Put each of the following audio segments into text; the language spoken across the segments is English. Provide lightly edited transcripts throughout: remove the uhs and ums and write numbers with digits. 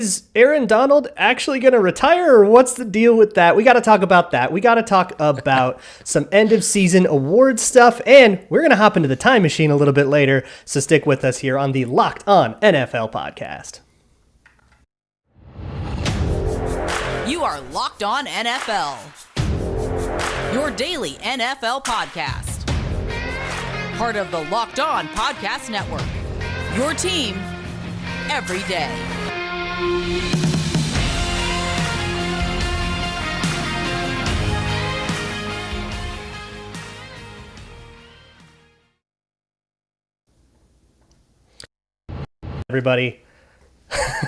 Is Aaron Donald actually going to retire, or what's the deal with that? We got to talk about that. We got to talk about some end of season award stuff, and we're going to hop into the time machine a little bit later. So stick with us here on the Locked On NFL podcast. You are Locked On NFL, your daily NFL podcast. Part of the Locked On Podcast Network, your team every day. Everybody,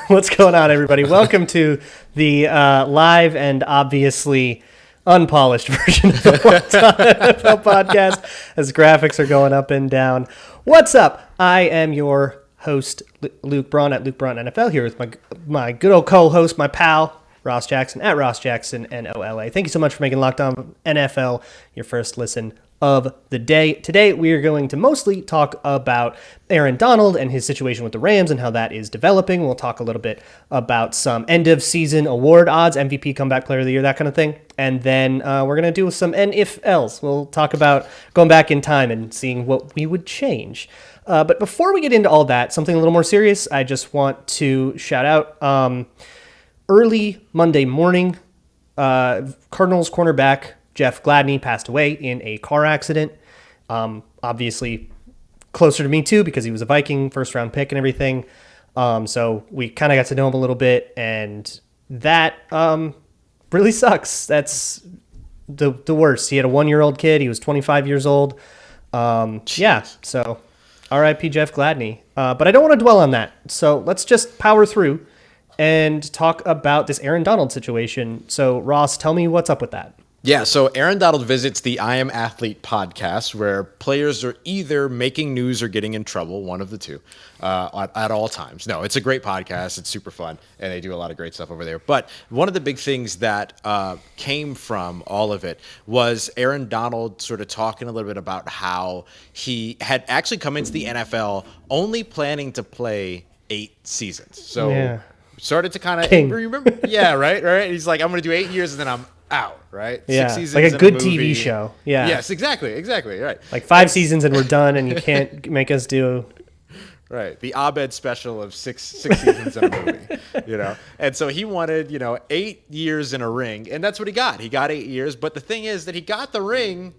what's going on, everybody? Welcome to the live and obviously unpolished version of the Locked On NFL podcast as graphics are going up and down. What's up? I am your host, Luke Braun at Luke Braun NFL, here with my good old co-host, my pal, Ross Jackson at Ross Jackson NOLA. Thank you so much for making Locked On NFL your first listen of the day. Today, we are going to mostly talk about Aaron Donald and his situation with the Rams and how that is developing. We'll talk a little bit about some end-of-season award odds, MVP, comeback player of the year, that kind of thing. And then we're going to do some NFLs. We'll talk about going back in time and seeing what we would change. But before we get into all that, something a little more serious, I just want to shout out early Monday morning, Cardinals cornerback Jeff Gladney passed away in a car accident. Obviously closer to me too, because he was a Viking first round pick and everything. So we kind of got to know him a little bit, and that really sucks. That's the worst. He had a 1-year-old kid. He was 25 years old. Yeah. So R.I.P. Jeff Gladney. But I don't want to dwell on that. So let's just power through and talk about this Aaron Donald situation. So Ross, tell me what's up with that. Yeah, so Aaron Donald visits the I Am Athlete podcast, where players are either making news or getting in trouble, one of the two, at all times. No, it's a great podcast. It's super fun, and they do a lot of great stuff over there. But one of the big things that came from all of it was Aaron Donald sort of talking a little bit about how he had actually come into the NFL only planning to play 8 seasons. So started to kind of remember. Yeah, right. He's like, I'm going to do 8 years, and then I'm out, right? Yeah, 6 seasons, like a good movie. TV show. Yeah. Yes, exactly, right. Like 5 seasons and we're done, and you can't make us do. Right, the Abed special of six seasons in a movie, And so he wanted, 8 years in a ring, and that's what he got. He got 8 years, but the thing is that he got the ring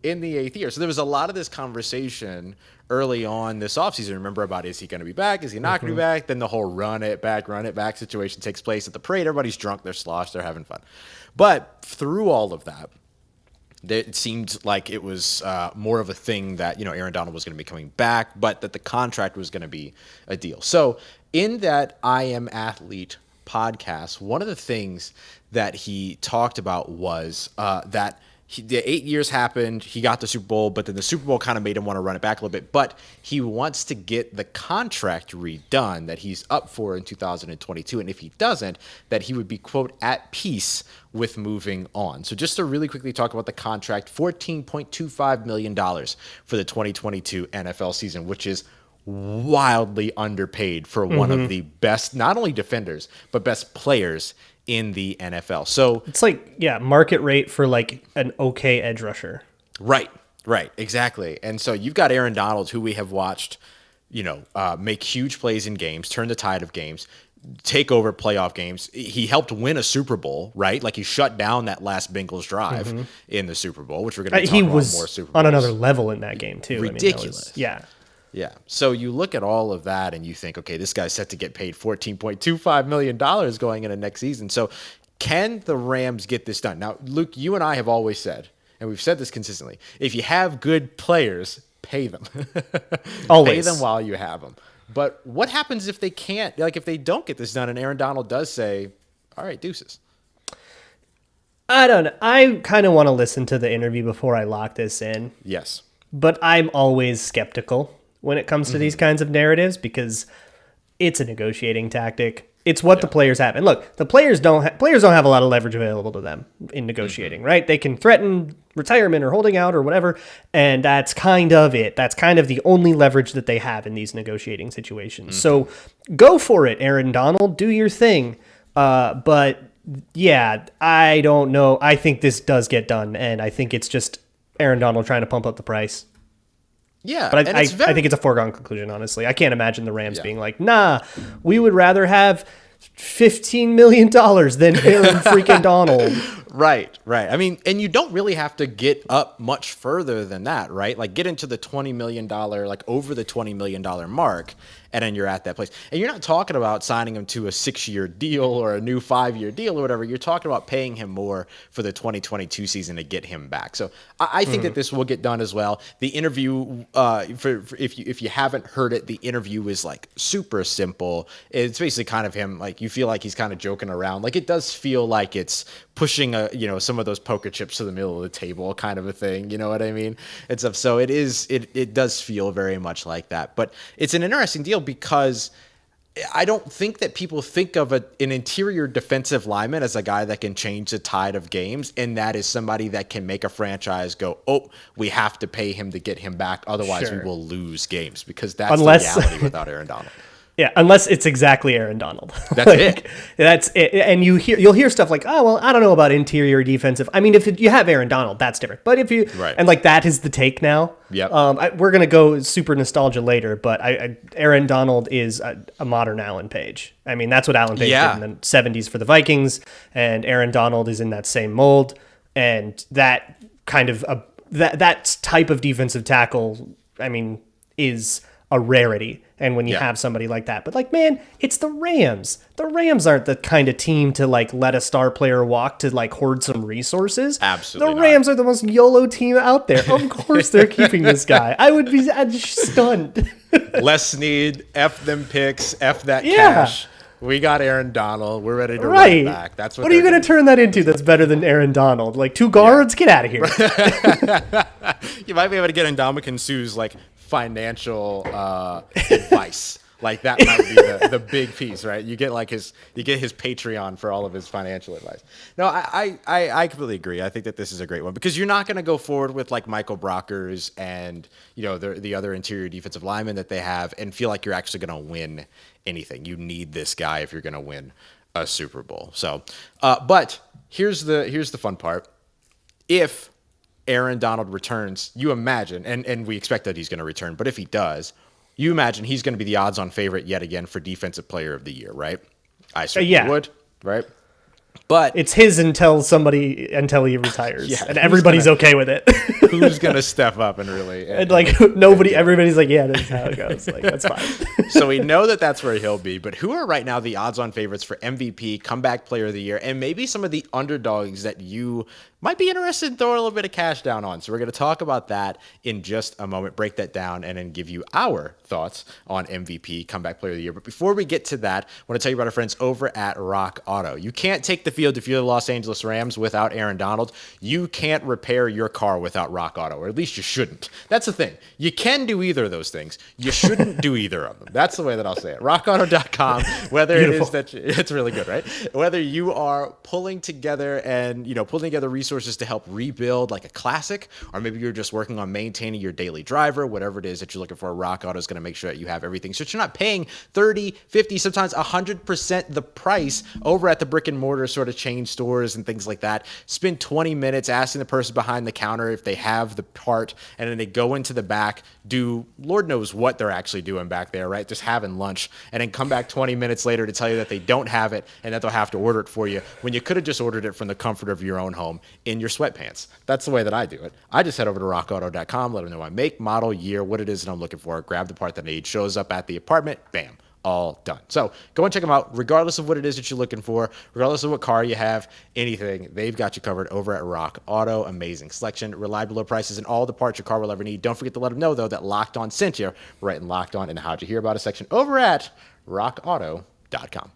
in the 8th year. So there was a lot of this conversation early on this offseason, remember, about is he going to be back? Is he not going to be back? Then the whole run it back situation takes place at the parade. Everybody's drunk, they're sloshed, they're having fun. But through all of that, it seemed like it was more of a thing that, Aaron Donald was going to be coming back, but that the contract was going to be a deal. So in that I Am Athlete podcast, one of the things that he talked about was that the 8 years happened, he got the Super Bowl, but then the Super Bowl kind of made him want to run it back a little bit. But he wants to get the contract redone that he's up for in 2022. And if he doesn't, that he would be, quote, at peace with moving on. So just to really quickly talk about the contract, $14.25 million for the 2022 NFL season, which is wildly underpaid for one of the best, not only defenders, but best players in the NFL. So it's like, market rate for like an okay edge rusher. Right, exactly. And so you've got Aaron Donald, who we have watched, make huge plays in games, turn the tide of games, take over playoff games. He helped win a Super Bowl, right? Like he shut down that last Bengals drive in the Super Bowl, which we're going to talk about more Super Bowls. On another level in that game too. Ridiculous. I mean, Yeah. So you look at all of that and you think, okay, this guy's set to get paid $14.25 million going into next season. So can the Rams get this done? Now, Luke, you and I have always said, and we've said this consistently, if you have good players, pay them. Always. Pay them while you have them. But what happens if they can't, like if they don't get this done and Aaron Donald does say, all right, deuces? I don't know. I kind of want to listen to the interview before I lock this in. Yes. But I'm always skeptical when it comes to these kinds of narratives, because it's a negotiating tactic. It's what the players have. And look, the players don't have a lot of leverage available to them in negotiating, right? They can threaten retirement or holding out or whatever, and that's kind of it. That's kind of the only leverage that they have in these negotiating situations. So go for it, Aaron Donald. Do your thing. But yeah, I don't know. I think this does get done, and I think it's just Aaron Donald trying to pump up the price. Yeah, but I think it's a foregone conclusion, honestly. I can't imagine the Rams being like, nah, we would rather have $15 million than Aaron freaking Donald. Right. I mean, and you don't really have to get up much further than that, right? Like get into the $20 million, like over the $20 million mark, and then you're at that place. And you're not talking about signing him to a 6-year deal or a new 5-year deal or whatever. You're talking about paying him more for the 2022 season to get him back. So I think that this will get done as well. The interview, if you haven't heard it, the interview is like super simple. It's basically kind of him, like you feel like he's kind of joking around. Like it does feel like it's pushing some of those poker chips to the middle of the table kind of a thing, you know what I mean? And stuff. So it does feel very much like that. But it's an interesting deal because I don't think that people think of an interior defensive lineman as a guy that can change the tide of games, and that is somebody that can make a franchise go, oh, we have to pay him to get him back, otherwise we will lose games, because that's the reality without Aaron Donald. Yeah, unless it's exactly Aaron Donald. That's it. That's it. And you'll hear stuff like, oh, well, I don't know about interior defensive. I mean, if you have Aaron Donald, that's different. But if you and like that is the take now. Yep. We're gonna go super nostalgia later, but Aaron Donald is a modern Alan Page. I mean, that's what Alan Page did in the 70s for the Vikings, and Aaron Donald is in that same mold. And that kind of that type of defensive tackle, I mean, is a rarity. And when you have somebody like that, but like, man, it's the Rams. The Rams aren't the kind of team to like let a star player walk to like hoard some resources. Absolutely. The Rams are the most YOLO team out there. Of course they're keeping this guy. I'd be stunned. Less need, F them picks, F that cash. We got Aaron Donald. We're ready to run it back. That's what are you going to turn that into that's better than Aaron Donald? Like 2 guards? Get out of here. You might be able to get Ndamukong Suh's like financial advice. Like that might be the big piece, right? You get his Patreon for all of his financial advice. No, I completely agree. I think that this is a great one because you're not going to go forward with like Michael Brockers and the other interior defensive linemen that they have and feel like you're actually going to win anything. You need this guy if you're going to win a Super Bowl. So, but here's the fun part. If Aaron Donald returns, you imagine, and we expect that he's going to return, but if he does, you imagine he's going to be the odds-on favorite yet again for Defensive Player of the Year, right? I certainly would, right? But it's his until he retires, and everybody's okay with it. Who's going to step up and really... And like nobody, everybody's like, yeah, this is how it goes. Like, that's fine. So we know that that's where he'll be, but who are right now the odds-on favorites for MVP, Comeback Player of the Year, and maybe some of the underdogs that you might be interested in throwing a little bit of cash down on. So we're going to talk about that in just a moment, break that down, and then give you our thoughts on MVP, Comeback Player of the Year. But before we get to that, I want to tell you about our friends over at Rock Auto. You can't take the field if you're the Los Angeles Rams without Aaron Donald. You can't repair your car without Rock Auto, or at least you shouldn't. That's the thing. You can do either of those things. You shouldn't do either of them. That's the way that I'll say it. RockAuto.com, whether it is that it's really good, right? Whether you are pulling together resources to help rebuild like a classic, or maybe you're just working on maintaining your daily driver, whatever it is that you're looking for, Rock Auto is going to make sure that you have everything. So you're not paying 30, 50, sometimes 100% the price over at the brick and mortar sort of chain stores and things like that. Spend 20 minutes asking the person behind the counter if they have the part, and then they go into the back, do Lord knows what they're actually doing back there, right? Just having lunch, and then come back 20 minutes later to tell you that they don't have it and that they'll have to order it for you when you could have just ordered it from the comfort of your own home in your sweatpants. That's the way that I do it. I just head over to rockauto.com, let them know my make, model, year, what it is that I'm looking for, grab the part that I need, shows up at the apartment, bam, all done. So go and check them out, regardless of what it is that you're looking for, regardless of what car you have, anything, they've got you covered over at Rock Auto. Amazing selection, reliable low prices, and all the parts your car will ever need. Don't forget to let them know, though, that Locked On sent you, right in Locked On in the How'd You Hear About Us section over at rockauto.com.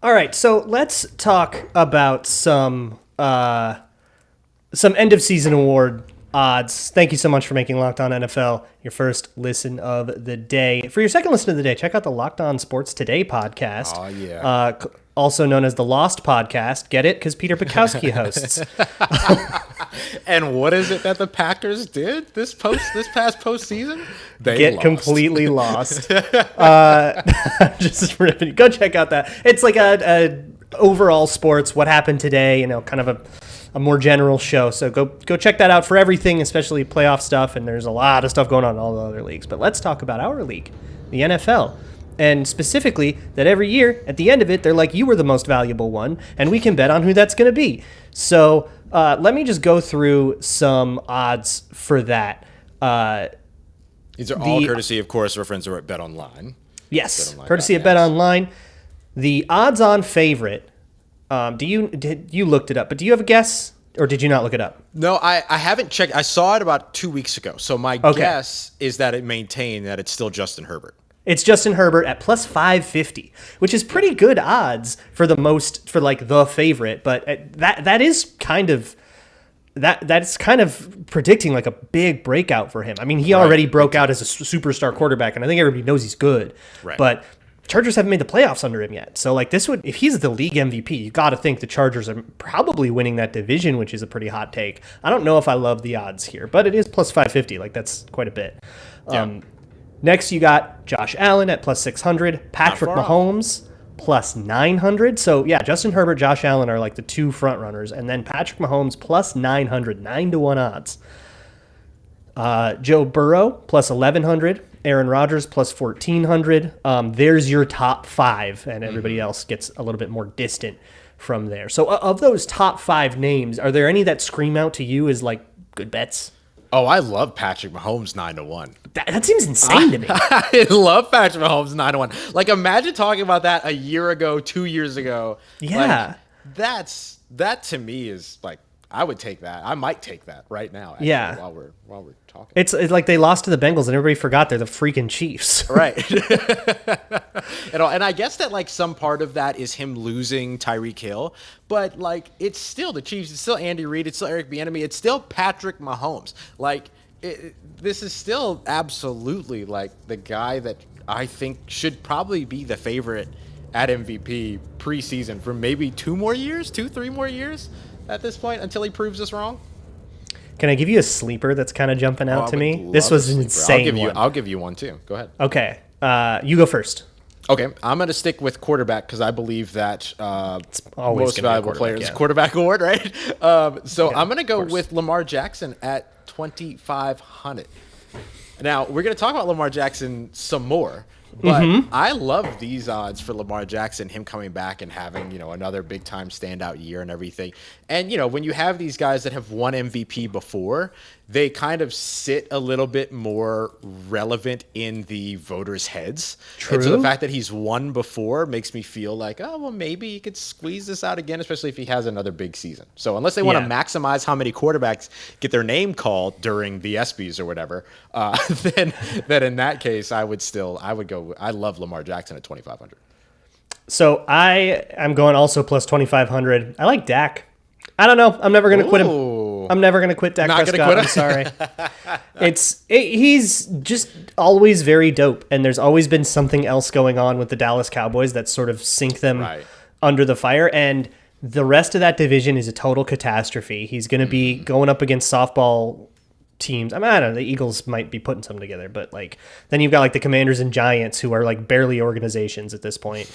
All right, so let's talk about some some end of season award odds. Thank you so much for making Locked On NFL your first listen of the day. For your second listen of the day, check out the Locked On Sports Today podcast. Oh, yeah. Also known as the Lost Podcast. Get it? Because Peter Bukowski hosts. And what is it that the Packers did this past postseason? They Get lost. completely lost. Just ripping. Go check out that. It's like a overall sports, what happened today, kind of a more general show. So go check that out for everything, especially playoff stuff. And there's a lot of stuff going on in all the other leagues. But let's talk about our league, the NFL. And specifically, that every year, at the end of it, they're like, you were the most valuable one, and we can bet on who that's going to be. So let me just go through some odds for that. These are all courtesy, of course, our friends over at BetOnline. Yes, courtesy of BetOnline. The odds-on favorite, you looked it up, but do you have a guess, or did you not look it up? No, I haven't checked. I saw it about 2 weeks ago. So my guess is that it maintained that it's still Justin Herbert. It's Justin Herbert at plus 550, which is pretty good odds for the favorite. But that's kind of predicting like a big breakout for him. I mean, he already broke out as a superstar quarterback, and I think everybody knows he's good. Right. But Chargers haven't made the playoffs under him yet. So like if he's the league MVP, you got to think the Chargers are probably winning that division, which is a pretty hot take. I don't know if I love the odds here, but it is plus 550. Like that's quite a bit. Yeah. Next, you got Josh Allen at plus 600, Patrick Mahomes plus 900. So, yeah, Justin Herbert, Josh Allen are like the two front runners. And then Patrick Mahomes plus 900, 9-1 odds. Joe Burrow plus 1,100, Aaron Rodgers plus 1,400. There's your top five, and everybody else gets a little bit more distant from there. So, of those top five names, are there any that scream out to you as like good bets? Oh, I love Patrick Mahomes 9-1. That seems insane to me. I love Patrick Mahomes 9-1. Like, imagine talking about that a year ago, 2 years ago. Yeah. Like, that to me is like, I would take that. I might take that right now. Actually, Yeah. While we're talking. It's like they lost to the Bengals and everybody forgot they're the freaking Chiefs. Right. And I guess that like some part of that is him losing Tyreek Hill, but like it's still the Chiefs, it's still Andy Reid, it's still Eric Bieniemy, it's still Patrick Mahomes. Like this is still absolutely like the guy that I think should probably be the favorite at MVP preseason for maybe 3 more years at this point until he proves us wrong. Can I give you a sleeper that's kind of jumping out to me? This was an insane one. I'll give you one too. Go ahead. Okay. You go first. Okay, I'm going to stick with quarterback because I believe that most valuable players is quarterback award, right? So I'm going to go with Lamar Jackson at 2,500. Now, we're going to talk about Lamar Jackson some more, but I love these odds for Lamar Jackson, him coming back and having, another big-time standout year and everything. And, when you have these guys that have won MVP before, they kind of sit a little bit more relevant in the voters' heads. True. And so the fact that he's won before makes me feel like, oh, well, maybe he could squeeze this out again, especially if he has another big season. So unless they want to maximize how many quarterbacks get their name called during the ESPYs or whatever, then in that case, I would go. I love Lamar Jackson at 2,500. So I am going also plus 2,500. I like Dak. I don't know. I'm never going to quit him. I'm never going to quit Dak Prescott. I'm sorry. He's just always very dope, and there's always been something else going on with the Dallas Cowboys that sort of sink them under the fire, and the rest of that division is a total catastrophe. He's going to be going up against softball teams. I mean, I don't know. The Eagles might be putting something together, but like then you've got like the Commanders and Giants who are like barely organizations at this point.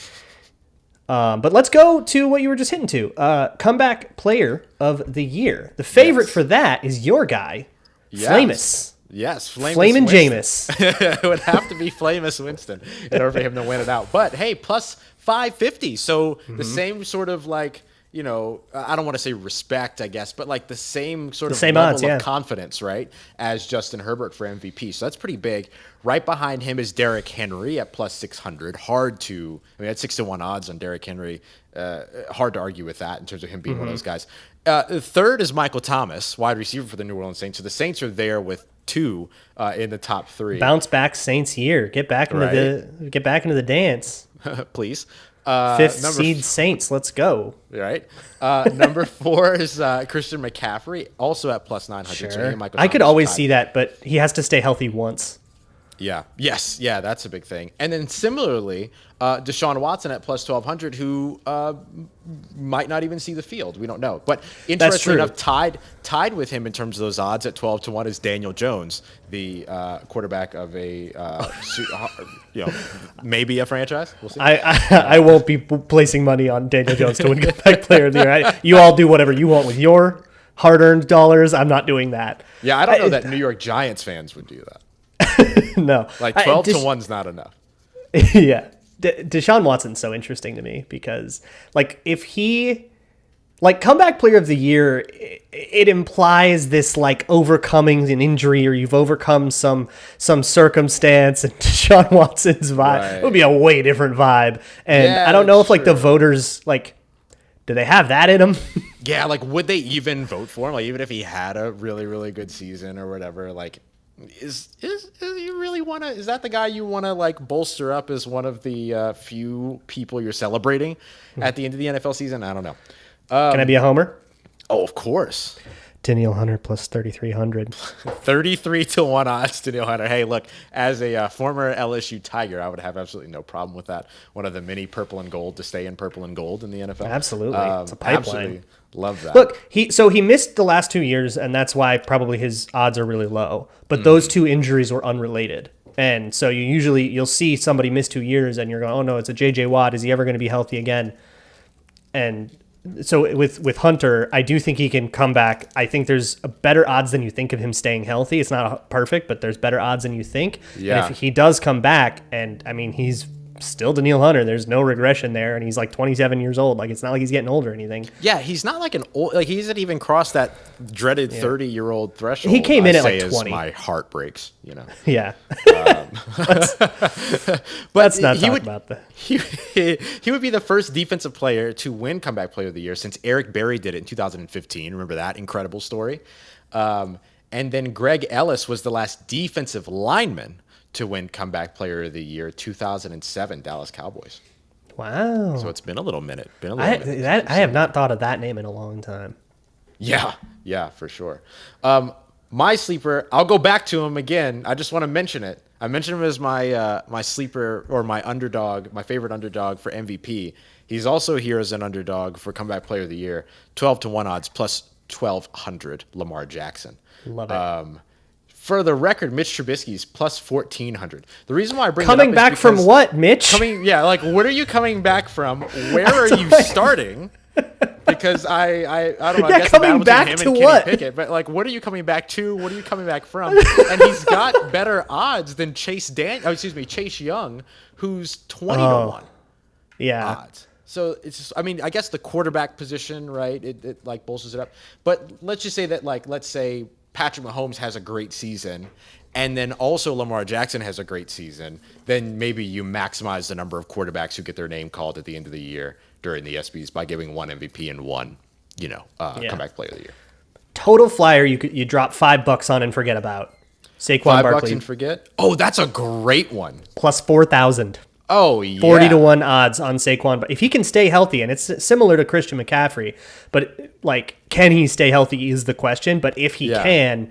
But let's go to what you were just hitting to. Comeback player of the year. The favorite for that is your guy, Flamus. Yes, Flamin' Jameis. It would have to be Flamus Winston in order for him to win it out. But hey, plus 550. So the same sort of like, I don't want to say respect, I guess, but like the same sort of level of confidence, right, as Justin Herbert for MVP. So that's pretty big. Right behind him is Derrick Henry at plus 600. That's 6-1 odds on Derrick Henry. Hard to argue with that in terms of him being one of those guys. Third is Michael Thomas, wide receiver for the New Orleans Saints. So the Saints are there with 2 in the top 3. Bounce back Saints year. Get back into the dance. Please. Fifth seed Saints. Let's go. Right. Number 4 is Christian McCaffrey, also at plus 900. Sure. So Michael I could Thomas always tied. see that, but he has to stay healthy once. Yeah. Yes. Yeah, that's a big thing. And then similarly, Deshaun Watson at plus 1,200, who might not even see the field. We don't know. But interestingly enough, tied with him in terms of those odds at 12-1 is Daniel Jones, the quarterback of a maybe a franchise. We'll see. I won't be placing money on Daniel Jones to win Comeback Player of the Year. You all do whatever you want with your hard-earned dollars. I'm not doing that. Yeah, I don't know that New York Giants fans would do that. No. Like 12-1 is not enough. Yeah. Deshaun Watson's so interesting to me because, like, if he, like, Comeback Player of the Year, it implies this, like, overcoming an injury or you've overcome some circumstance, and Deshaun Watson's vibe would be a way different vibe. And Yeah, I don't know if, like, the true. voters, like, do they have that in them? Yeah, like, would they even vote for him? Like, even if he had a really, really good season or whatever, like, is you really want to, is that the guy you want to, like, bolster up as one of the few people you're celebrating at the end of the NFL season? I don't know. Can I be a homer? Oh, of course. Danielle Hunter plus 3,300. 33-1 odds to Neil Hunter. Hey, look, as a former LSU Tiger, I would have absolutely no problem with that. One of the many purple and gold to stay in purple and gold in the NFL. Absolutely. It's a pipeline. Absolutely love that. Look, he missed the last 2 years, and that's why probably his odds are really low. But those 2 injuries were unrelated. And so you'll see somebody miss 2 years, and you're going, oh no, it's a J.J. Watt. Is he ever going to be healthy again? And so with Hunter, I do think he can come back. I think there's a better odds than you think of him staying healthy. It's not perfect, but there's better odds than you think. Yeah. And if he does come back, and I mean, he's still Danielle Hunter. There's no regression there, and he's like 27 years old. Like, it's not like he's getting old or anything. Yeah, he's not like an old, like, he hasn't even crossed that dreaded 30-year-old threshold. He came in at like as 20. My heart breaks, you know. Yeah. But Let's not talk about that. He would be the first defensive player to win Comeback Player of the Year since Eric Berry did it in 2015. Remember that incredible story? And then Greg Ellis was the last defensive lineman to win Comeback Player of the Year, 2007 Dallas Cowboys. Wow. So it's been a little minute. I have not thought of that name in a long time. Yeah, for sure. My sleeper, I'll go back to him again. I just want to mention it. I mentioned him as my sleeper, or my underdog, my favorite underdog for MVP. He's also here as an underdog for Comeback Player of the Year. 12-1 odds plus 1,200. Lamar Jackson. Love it. For the record, Mitch Trubisky's plus 1,400. The reason why I bring Coming it up back is from because what, Mitch? like, what are you coming back from? Where are you starting? Because I don't know. Yeah, I guess coming the battle back between him to and Kenny what? Pickett, but like, what are you coming back to? What are you coming back from? And he's got better odds than Chase Young, who's 20-1 Yeah. odds. So it's just, I mean, I guess the quarterback position, right? It like bolsters it up. But let's just say that, like, let's say Patrick Mahomes has a great season, and then also Lamar Jackson has a great season, then maybe you maximize the number of quarterbacks who get their name called at the end of the year during the ESPYs by giving one MVP and one, Comeback Player of the Year. Total flyer you drop $5 on and forget about. Saquon $5 Barkley and forget? Oh, that's a great one. plus 4,000. Oh, yeah. 40-1 odds on Saquon. But if he can stay healthy, and it's similar to Christian McCaffrey, but like, can he stay healthy is the question. But if he can,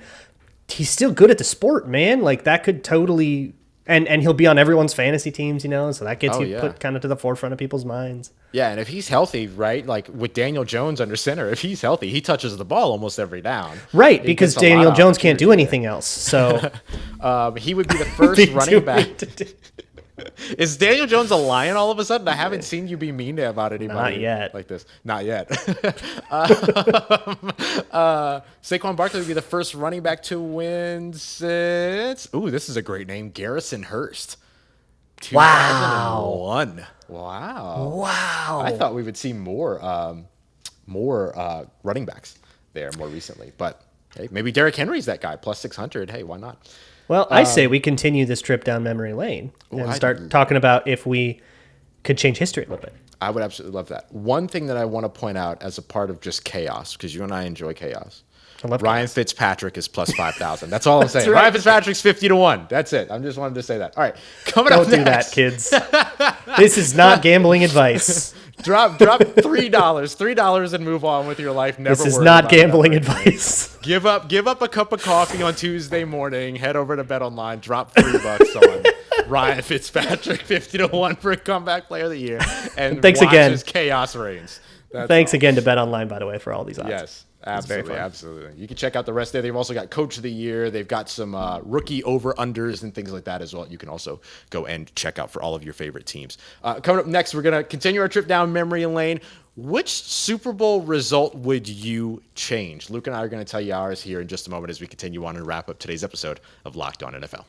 he's still good at the sport, man. Like, that could totally, and he'll be on everyone's fantasy teams, so that gets put kind of to the forefront of people's minds. Yeah, and if he's healthy, right, like with Daniel Jones under center, if he's healthy, he touches the ball almost every down. Right, because Daniel Jones can't do anything else. So he would be the first running back. Is Daniel Jones a lion all of a sudden? I haven't seen you be mean about anybody. Not yet. Like this. Not yet. Saquon Barkley would be the first running back to win since... Ooh, this is a great name. Garrison Hurst. 2001. Wow. I thought we would see more running backs there more recently. But hey, maybe Derrick Henry's that guy. Plus 600. Hey, why not? Well, I say we continue this trip down memory lane and start talking about if we could change history a little bit. I would absolutely love that. One thing that I want to point out as a part of just chaos, because you and I enjoy chaos. I love Ryan chaos. Fitzpatrick is plus 5,000. That's all I'm saying. right. Ryan Fitzpatrick's 50 to 1. That's it. I just wanted to say that. All right. Coming Don't up do next. that, kids. This is not gambling advice. Drop $3 and move on with your life. Never This is worry not about gambling it. advice. Give up a cup of coffee on Tuesday morning. Head over to BetOnline. Drop $3 on Ryan Fitzpatrick 50 to 1 for a comeback player of the year. And Thanks watch again. as chaos reigns. That's Thanks all. again to BetOnline, by the way, for all these odds. Yes. very Absolutely, fun. absolutely. You can check out the rest there. They've also got Coach of the Year. They've got some rookie over-unders and things like that as well. You can also go and check out for all of your favorite teams. Coming up next, we're going to continue our trip down memory lane. Which Super Bowl result would you change? Luke and I are going to tell you ours here in just a moment as we continue on and wrap up today's episode of Locked On NFL.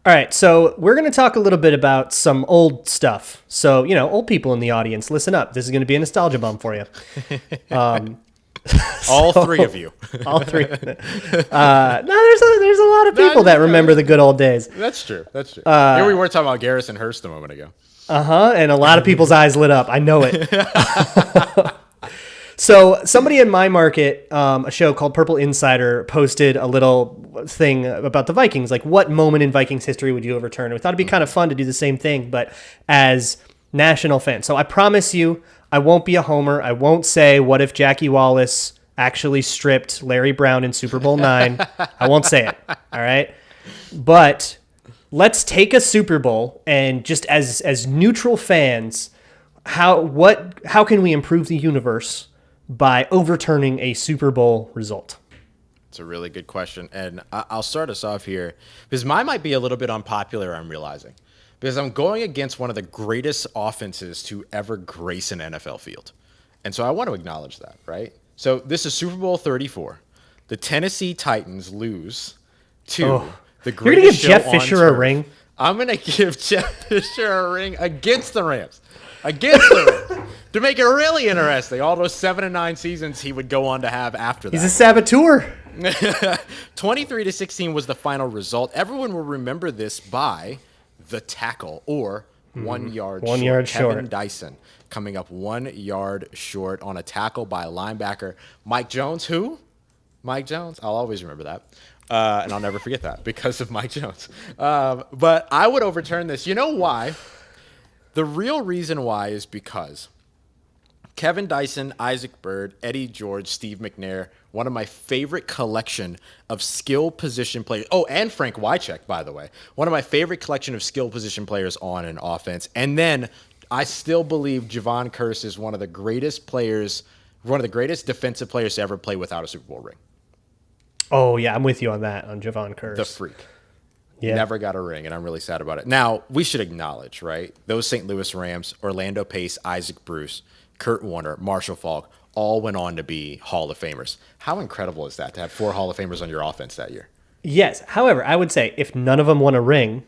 All right, so we're going to talk a little bit about some old stuff. So, old people in the audience, listen up. This is going to be a nostalgia bomb for you. All three of you. All three. No, there's a lot of people that remember the good old days. That's true. That's true. Here we were talking about Garrison Hurst a moment ago. And a lot of people's eyes lit up. I know it. So somebody in my market, a show called Purple Insider, posted a little thing about the Vikings. Like, what moment in Vikings history would you overturn? And we thought it'd be kind of fun to do the same thing, but as national fans. So I promise you, I won't be a homer. I won't say, what if Jackie Wallace actually stripped Larry Brown in Super Bowl IX? I won't say it. All right. But let's take a Super Bowl and just as neutral fans, how can we improve the universe by overturning a Super Bowl result? It's a really good question. And I'll start us off here because mine might be a little bit unpopular, I'm realizing, because I'm going against one of the greatest offenses to ever grace an NFL field. And so I want to acknowledge that, right? So this is Super Bowl 34. The Tennessee Titans lose to the You're going to give greatest Jeff show on Fisher a turf. ring? I'm going to give Jeff Fisher a ring against the Rams. Against the Rams. To make it really interesting, all those 7-9 seasons he would go on to have after that. He's a saboteur. 23-16 was the final result. Everyone will remember this by the tackle or 1 yard One short. yard Kevin short. Dyson coming up 1 yard short on a tackle by a linebacker. Mike Jones, who? Mike Jones. I'll always remember that. And I'll never forget that because of Mike Jones. But I would overturn this. You know why? The real reason why is because Kevin Dyson, Isaac Byrd, Eddie George, Steve McNair, one of my favorite collection of skill position players. Oh, and Frank Wycheck, by the way. One of my favorite collection of skill position players on an offense. And then I still believe Javon Curse is one of the greatest players, one of the greatest defensive players to ever play without a Super Bowl ring. Oh, yeah, I'm with you on that, on Javon Curse. The freak. Yeah. Never got a ring, and I'm really sad about it. Now, we should acknowledge, right? Those St. Louis Rams, Orlando Pace, Isaac Bruce, Kurt Warner, Marshall Faulk, all went on to be Hall of Famers. How incredible is that to have 4 Hall of Famers on your offense that year? Yes. However, I would say if none of them won a ring,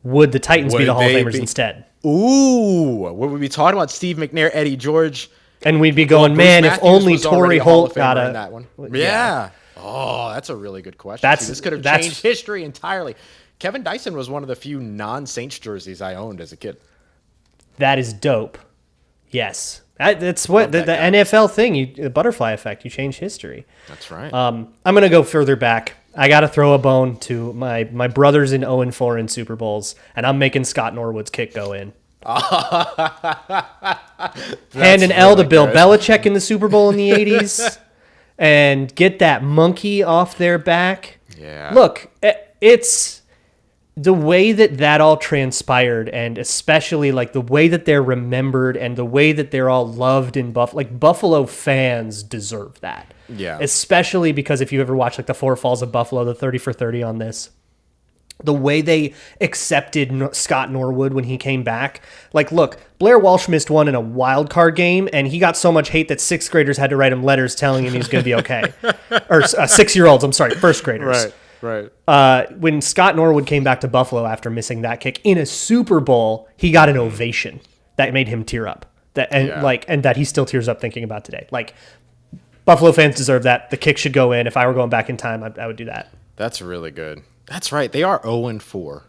would the Titans be Would the Hall of they Famers be- instead? Ooh, would we be talking about Steve McNair, Eddie George? And we'd be going, Bruce man, if Matthews only was already Torrey a Hall of Holt got Famer in a... that one. Yeah. Oh, that's a really good question. That's- See, this could have that's- changed history entirely. Kevin Dyson was one of the few non-Saints jerseys I owned as a kid. That is dope. Yes. That's what the that guy. NFL thing, the butterfly effect, you change history. That's right. I'm going to go further back. I got to throw a bone to my brothers in 0-4 in Super Bowls, and I'm making Scott Norwood's kick go in. Hand an L to Bill Belichick in the Super Bowl in the 80s and get that monkey off their back. Yeah. Look, it's the way that all transpired, and especially like the way that they're remembered and the way that they're all loved in Buffalo. Like, Buffalo fans deserve that. Yeah. Especially because if you ever watch like the Four Falls of Buffalo, the 30 for 30 on this, the way they accepted Scott Norwood when he came back. Like, look, Blair Walsh missed one in a wild card game, and he got so much hate that 6th graders had to write him letters telling him he was going to be okay. Or 6-year-olds, I'm sorry, 1st graders. Right. When Scott Norwood came back to Buffalo after missing that kick in a Super Bowl, he got an ovation that made him tear up. And that he still tears up thinking about today. Like, Buffalo fans deserve that. The kick should go in. If I were going back in time, I would do that. That's really good. That's right. They are 0-4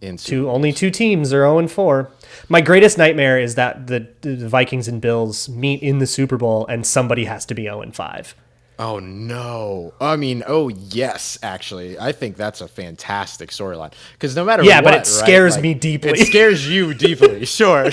in only 2 teams are 0-4. My greatest nightmare is that the Vikings and Bills meet in the Super Bowl and somebody has to be 0-5. Oh, no. I mean, oh, yes, actually. I think that's a fantastic storyline. Because no matter what, but it scares right? me deeply. It scares you deeply. Sure.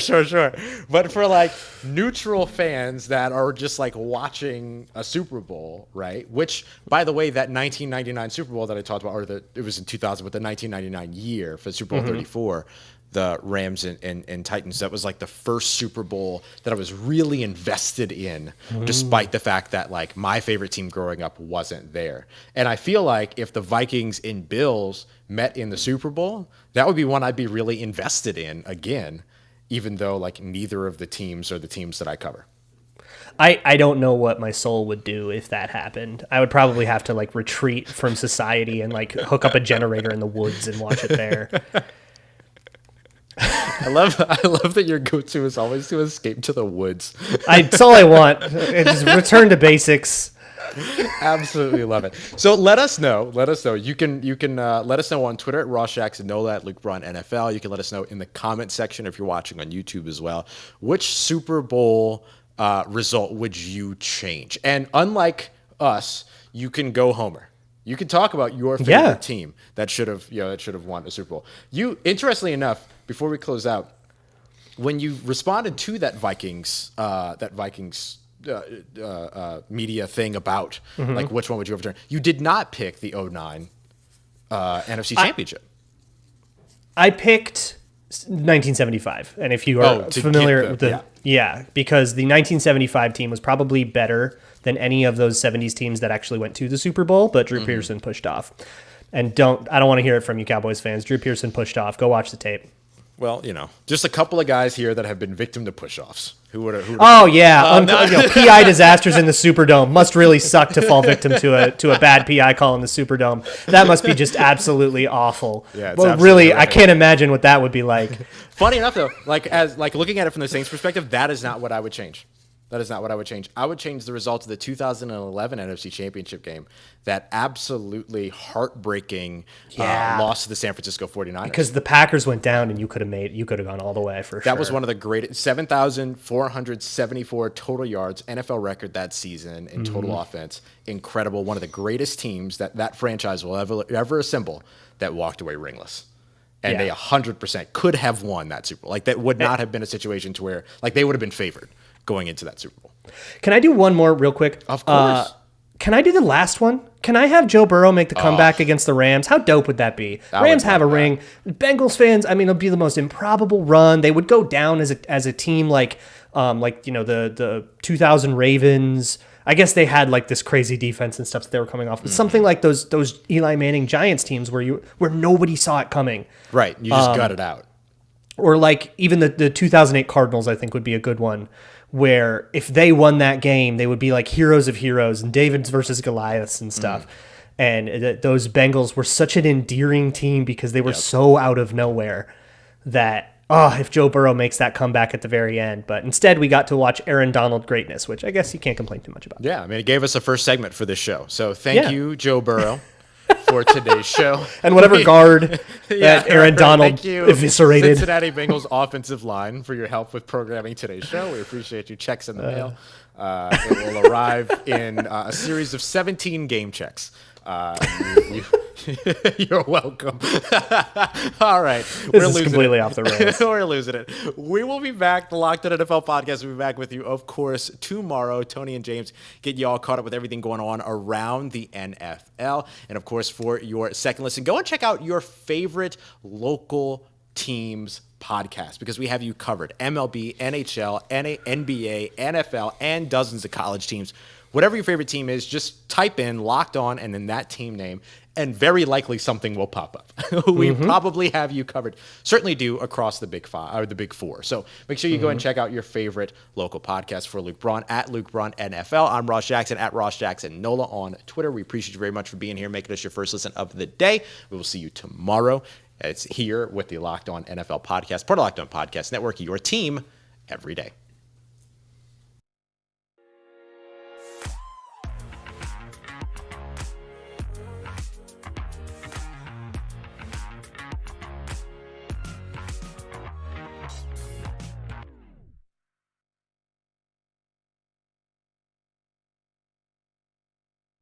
But for, like, neutral fans that are just, like, watching a Super Bowl, right? Which, by the way, that 1999 Super Bowl that I talked about, it was in 2000, but the 1999 year for Super Bowl 34, the Rams and Titans. That was like the first Super Bowl that I was really invested in, despite the fact that like my favorite team growing up wasn't there. And I feel like if the Vikings and Bills met in the Super Bowl, that would be one I'd be really invested in again, even though like neither of the teams are the teams that I cover. I don't know what my soul would do if that happened. I would probably have to like retreat from society and like hook up a generator in the woods and watch it there. I love that your go-to is always to escape to the woods. It's all I want. Just return to basics. Absolutely love it. So let us know. You can let us know on Twitter at Ross Jackson, Nola at Luke Braun NFL. You can let us know in the comment section if you're watching on YouTube as well. Which Super Bowl result would you change? And unlike us, you can go Homer. You can talk about your favorite team that should have won a Super Bowl. You, interestingly enough, before we close out, when you responded to that Vikings media thing about like which one would you overturn, you did not pick the 2009 NFC Championship. I picked 1975, and if you are familiar with because the 1975 team was probably better than any of those 70s teams that actually went to the Super Bowl, but Drew Pearson pushed off. And I don't want to hear it from you Cowboys fans. Drew Pearson pushed off. Go watch the tape. Well, just a couple of guys here that have been victim to push-offs. Who would? Oh yeah, PI disasters in the Superdome must really suck to fall victim to a bad PI call in the Superdome. That must be just absolutely awful. Yeah, well, really, I can't imagine what that would be like. Funny enough, though, like looking at it from the Saints' perspective, that is not what I would change. That is not what I would change. I would change the result of the 2011 NFC Championship game. That absolutely heartbreaking loss to the San Francisco 49ers. Because the Packers went down and you could have gone all the way for sure. That was one of the greatest, 7,474 total yards, NFL record that season in total offense. Incredible. One of the greatest teams that franchise will ever assemble that walked away ringless. And they 100% could have won that Super Bowl. Like that would not have been a situation to where like they would have been favored going into that Super Bowl. Can I do one more real quick? Of course. Can I do the last one? Can I have Joe Burrow make the comeback against the Rams? How dope would that be? Rams have a ring. Bengals fans, I mean, it'll be the most improbable run. They would go down as a team like the 2000 Ravens. I guess they had like this crazy defense and stuff that they were coming off. Something like those Eli Manning Giants teams where nobody saw it coming. Right. You just gut it out. Or like even the 2008 Cardinals, I think would be a good one, where if they won that game, they would be like heroes of heroes and Davids versus Goliaths and stuff. And those Bengals were such an endearing team because they were so out of nowhere that, if Joe Burrow makes that comeback at the very end. But instead, we got to watch Aaron Donald greatness, which I guess you can't complain too much about. Yeah, I mean, it gave us a first segment for this show. So thank you, Joe Burrow, for today's show. And whatever guard that Aaron Donald eviscerated. Cincinnati Bengals offensive line for your help with programming today's show. We appreciate you. Checks in the mail. It will arrive in a series of 17 game checks. You're welcome. All right. This is completely off the rails. We're losing it. We will be back. The Locked On NFL podcast will be back with you, of course, tomorrow. Tony and James get you all caught up with everything going on around the NFL. And, of course, for your second listen, go and check out your favorite local teams podcast because we have you covered. MLB, NHL, NBA, NFL, and dozens of college teams. Whatever your favorite team is, just type in Locked On and then that team name, and very likely something will pop up. We probably have you covered. Certainly do across the Big Five or the Big Four. So make sure you go and check out your favorite local podcast. For Luke Braun at Luke Braun NFL. I'm Ross Jackson at Ross Jackson Nola on Twitter. We appreciate you very much for being here, making us your first listen of the day. We will see you tomorrow. It's here with the Locked On NFL podcast, part of Locked On Podcast Network. Your team every day.